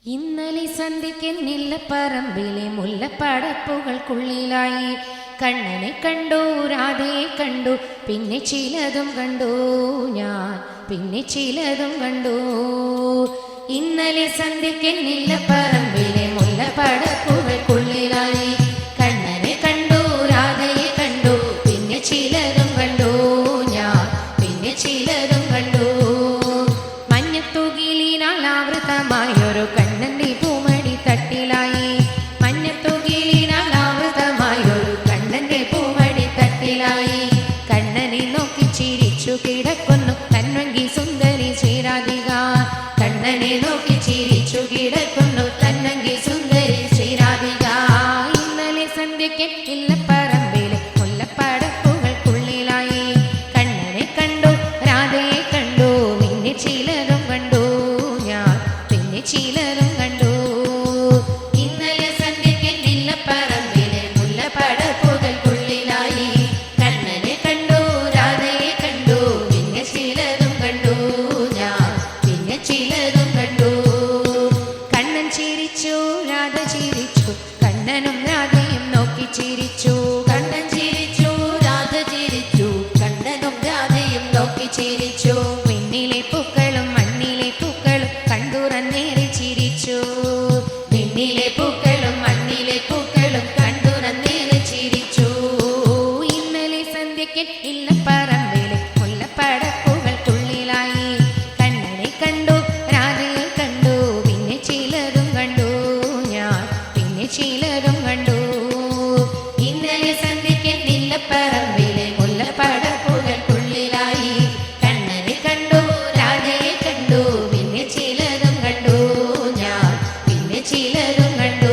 ഇന്നലെ സന്ധ്യയ്ക്ക് നെല്ലപ്പറമ്പിലെ മുല്ലപ്പടപ്പുകൾക്കുള്ളിലായി കണ്ണനെ കണ്ടു, രാധയെ കണ്ടു, പിന്നെ ചിലതും കണ്ടു ഞാൻ, പിന്നെ ചിലതും കണ്ടു. ഇന്നലെ സന്ധ്യയ്ക്ക് നെല്ലപ്പറമ്പിലെ മുല്ലപ്പടപ്പുകൾക്കുള്ളിലായി കണ്ണനെ കണ്ടു, രാധയെ കണ്ടു, പിന്നെ ചിലതും കണ്ടു ഞാൻ, പിന്നെ ചിലതും കണ്ടു. മഞ്ഞത്തുകിലിനാൽ ആവൃതമായൊരു കണ്ണന്റെ പൂമടി തട്ടിലായി, മഞ്ഞത്തുകിലിനാൽ ആവൃതമായൊരു കണ്ണന്റെ പൂമടി തട്ടിലായി. കണ്ണനെ നോക്കി ചിരിച്ചു കിടക്കുന്നു തന്വങ്കി സുന്ദരി ശ്രീരാധിക, കണ്ണനെ നോക്കി ചിരിച്ചു കിടക്കുന്നു തന്വങ്കി സുന്ദരി ശ്രീരാധിക. ഇന്നലെ സന്ധ്യയ്ക്ക് ഇല്ലപ്പറമ്പിലെ മുല്ലപ്പടപ്പുകൾക്കുള്ളിലായി കണ്ണനെ കണ്ടു, രാധയെ കണ്ടു, പിന്നെ ചിലതും കണ്ടു ഞാൻ, പിന്നെ ചിലതും കണ്ടു. ഇന്നലെ സന്ധ്യയ്ക്ക് ഇല്ലപ്പറമ്പിലെ മുല്ലപ്പടപ്പുകൾക്കുള്ളിലായി കണ്ണനെ കണ്ടു, രാധയെ കണ്ടു, പിന്നെ ചിലതും കണ്ടു ഞാൻ, പിന്നെ ചിലതും കണ്ടു. കണ്ണൻ ചിരിച്ചു, രാധ ചിരിച്ചു, കണ്ണനും രാധയും നോക്കി ചിരിച്ചു. കണ്ണൻ ചിരിച്ചു, രാധ ചിരിച്ചു, കണ്ണനും രാധയും നോക്കി ചിരിച്ചു. വിണ്ണിലെ പൂക്കളും മണ്ണിലെ പൂക്കളും കണ്ടുറന്നേറെ ചിരിച്ചു, വിണ്ണിലെ പൂക്കളും മണ്ണിലെ പൂക്കളും കണ്ടുറന്നേറെ ചിരിച്ചു. ഇന്നലെ സന്ധ്യയ്ക്ക് ഇല്ലപ്പറമ്പിലെ മുല്ലപ്പടപ്പുകൾക്കുള്ളിലായി കണ്ണനെ കണ്ടു, രാധയെ കണ്ടു, പിന്നെ ചിലതും കണ്ടു ഞാൻ, പിന്നെ ചിലതും കണ്ടു. ഇന്നലെ സന്ധ്യയ്ക്ക് ഇല്ലപ്പറമ്പിലെ മുല്ലപ്പടപ്പുകൾക്കുള്ളിലായി കണ്ണനെ കണ്ടു, രാധയെ കണ്ടു, പിന്നെ ചിലതും കണ്ടു ഞാൻ, പിന്നെ ചിലതും കണ്ടു.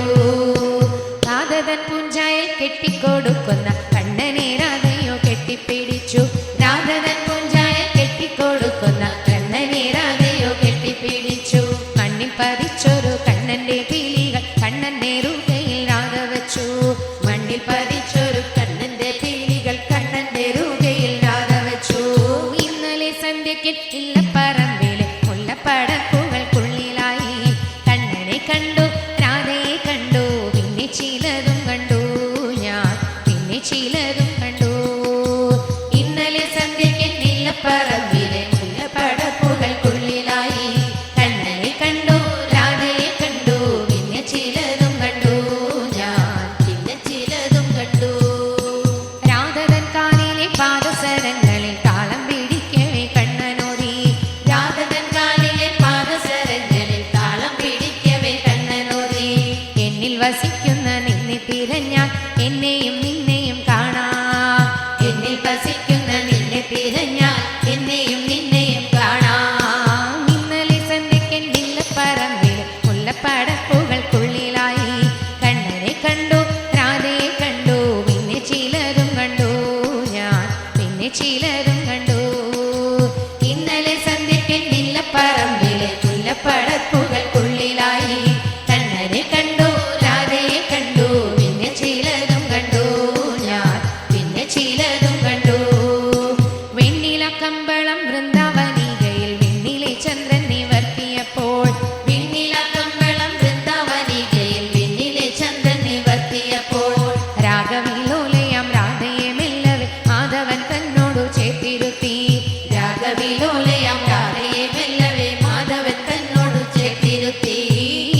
രാധതൻ പൂഞ്ചായിൽ കെട്ടിക്കൊടുക്കുന്ന കണ്ണനെ രാധയോ കെട്ടിപ്പിടിച്ചു, രാധതൻ പൂഞ്ചായിൽ കെട്ടിക്കൊടുക്കുന്ന കണ്ണനെ രാധയോ കെട്ടിപ്പിടിച്ചു. മണ്ണിൽ പതിച്ചൊരു കണ്ണന്റെ പീലികൾ കണ്ണന്റെ റുകയിൽ രാധ വച്ചു, മണ്ണിൽ പതിച്ചൊരു കണ്ണന്റെ പീലികൾ കണ്ണന്റെ റുകയിൽ രാധ വച്ചു. ഇന്നലെ സന്ധ്യയ്ക്ക് ഇല്ലപ്പറമ്പിലെ മുല്ലപ്പടപ്പുകൾക്കുള്ളിലായി കണ്ണനെ കണ്ടു, രാധയെ കണ്ടു, പിന്നെ ചിലതും കണ്ടു ഞാൻ, പിന്നെ ചിലതും കണ്ടു. ഇന്നലെ സന്ധ്യയ്ക്ക് ഇല്ലപ്പറമ്പിലെ മുല്ലപ്പടപ്പുകൾക്കുള്ളിലായി കണ്ണനെ കണ്ടു, രാധയെ കണ്ടു, പിന്നെ ചിലതും കണ്ടു ഞാൻ, പിന്നെ ചിലതും കണ്ടു. രാധതൻ കാലിലെ പാദസരങ്ങളിൽ താളം പിടിക്കവേ കണ്ണനോതി, രാധതൻ കാലിലെ പാദസരങ്ങളിൽ താളം പിടിക്കവേ കണ്ണനോതി. എന്നിൽ വസിക്കുന്ന നിന്നെ തിരഞ്ഞാൽ എന്നെയും നിന്നെയും കാണാം, എന്നിൽ വസിക്കുന്ന നിന്നെ തിരഞ്ഞാൽ എന്നെയും നിന്നെയും കാണാം. ഇന്നലെ സന്ധ്യയ്ക്ക് ഇല്ലപ്പറമ്പിലെ മുല്ലപ്പടപ്പുകൾക്കുള്ളിലായി കണ്ണനെ കണ്ടു, രാധയെ കണ്ടു, പിന്നെ ചിലതും കണ്ടു ഞാൻ, പിന്നെ ചിലതും കണ്ടു. ഇന്നലെ സന്ധ്യയ്ക്ക് ഇല്ലപ്പറമ്പിലെ മുല്ലപ്പടപ്പുകൾക്കുള്ളിലായി കണ്ണനെ കണ്ടു, രാധയെ കണ്ടു, പിന്നെ ചിലതും കണ്ടു ഞാൻ, പിന്നെ ചിലതും കണ്ടു. വെണ്ണില കമ്പളം വൃന്ദാവനികയിൽ വെണ്ണിലെ ചന്ദ്രൻ നിവർത്തിയപ്പോൾ, വെണ്ണില കമ്പളം വൃന്ദാവനികയിൽ വെണ്ണിലെ ചന്ദ്രൻ നിവർത്തിയപ്പോൾ രാഗവിലോലയാം രാധയെ മെല്ലവേ മാധവൻ തന്നോടു ചേർത്തിരുത്തി, രാഗവിലോലയാം രാധയെ മെല്ലവേ മാധവൻ തന്നോടു ചേർത്തിരുത്തി.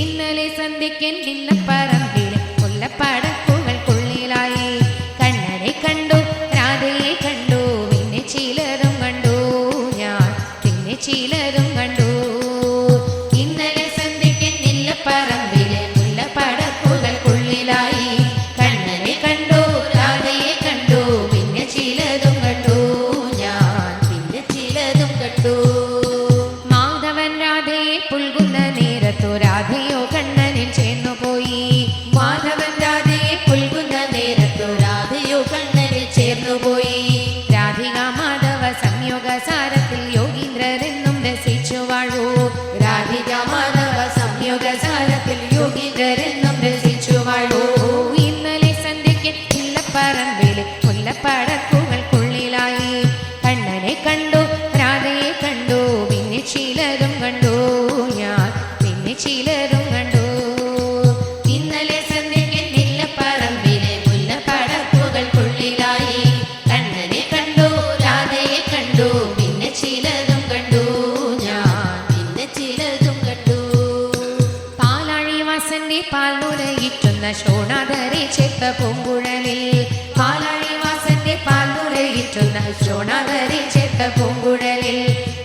ഇന്നലെ സന്ധ്യയ്ക്ക് ഇല്ലപ്പറമ്പിലെ മുല്ലപ്പടപ്പുകൾക്കുള്ളിലായി കണ്ണനെ കണ്ടു, രാധയെ കണ്ടു, പിന്നെ ചിലതും കണ്ടു ഞാൻ, പിന്നെ ചിലതും കണ്ടു. ഇന്നലെ സന്ധ്യയ്ക്ക് ഇല്ലപ്പറമ്പിലെ മുല്ലപ്പടപ്പുകൾക്കുള്ളിലായി കണ്ണനെ കണ്ടു, രാധയെ കണ്ടു, പിന്നെ ചിലതും കണ്ടു ഞാൻ, പിന്നെ ചിലതും കണ്ടു. ശോണാധരി ചെത്ത പൂങ്കുഴലിൽ പാലാഴിവാസന്റെ പാൽമുറയിട്ടുന്ന ശോണാധരി ചെത്ത പൂങ്കുഴലിൽ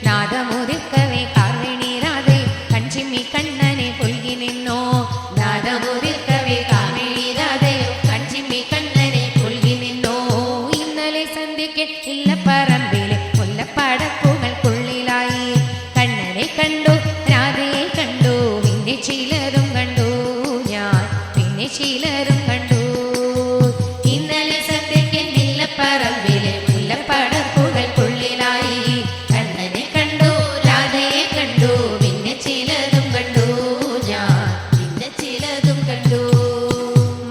നാദമുദിക്കവേ കാർവിണീരാതെ കൺചിമ്മി കണ്ണനെ പുൽകി നിന്നോ നാദമുദിക്കവേ കാർവിണീരാതെ കൺചിമ്മി കണ്ണനെ പുൽകി നിന്നോ ഇന്നലെ സന്ധ്യയ്ക്ക് ഇല്ലപ്പറമ്പിലെ മുല്ലപ്പടപ്പുകൾക്കുള്ളിലായി കണ്ണനെ കണ്ടു രാധയെ കണ്ടു പിന്നെ ചിലരും കണ്ടു ഞാൻ പിന്നെ ചിലരും കണ്ടു ഇന്നലെ സന്ധ്യയ്ക്ക് ഇല്ലപ്പറമ്പിലെ മുല്ലപ്പടപ്പുകൾക്കുള്ളിലായി കണ്ണനെ കണ്ടു രാധയെ കണ്ടു പിന്നെ ചിലതും കണ്ടു ഞാൻ പിന്നെ ചിലതും കണ്ടു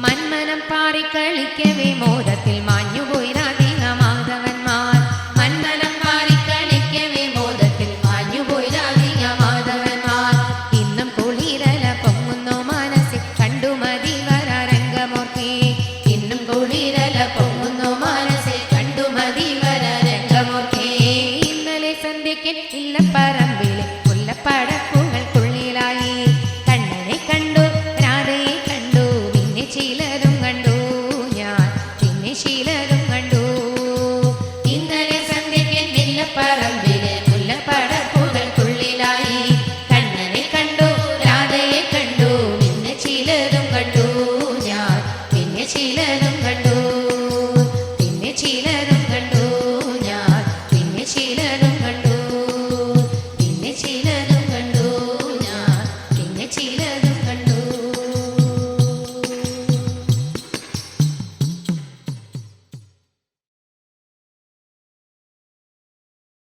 മന്മനം പാറിക്കളിക്കവേ മോദത്തിൽ മാഞ്ഞുപോയി രാധിക മാധവന്മാർ മന്മനം പാറിക്കളിക്കവേ മോദത്തിൽ മാഞ്ഞുപോയി രാധിക മാധവന്മാർ ഇന്നും കുളിരല പൊങ്ങുന്നു മനസ്സിൽ കണ്ടു മതി വരാ രംഗമൂർത്തി ഇന്നും കുളിരല പൊങ്ങുന്നു മനസ്സിൽ കണ്ടു മതി വരാ രംഗമൂർത്തി ഇന്നലെ സന്ധ്യയ്ക്ക് ഇല്ലപ്പ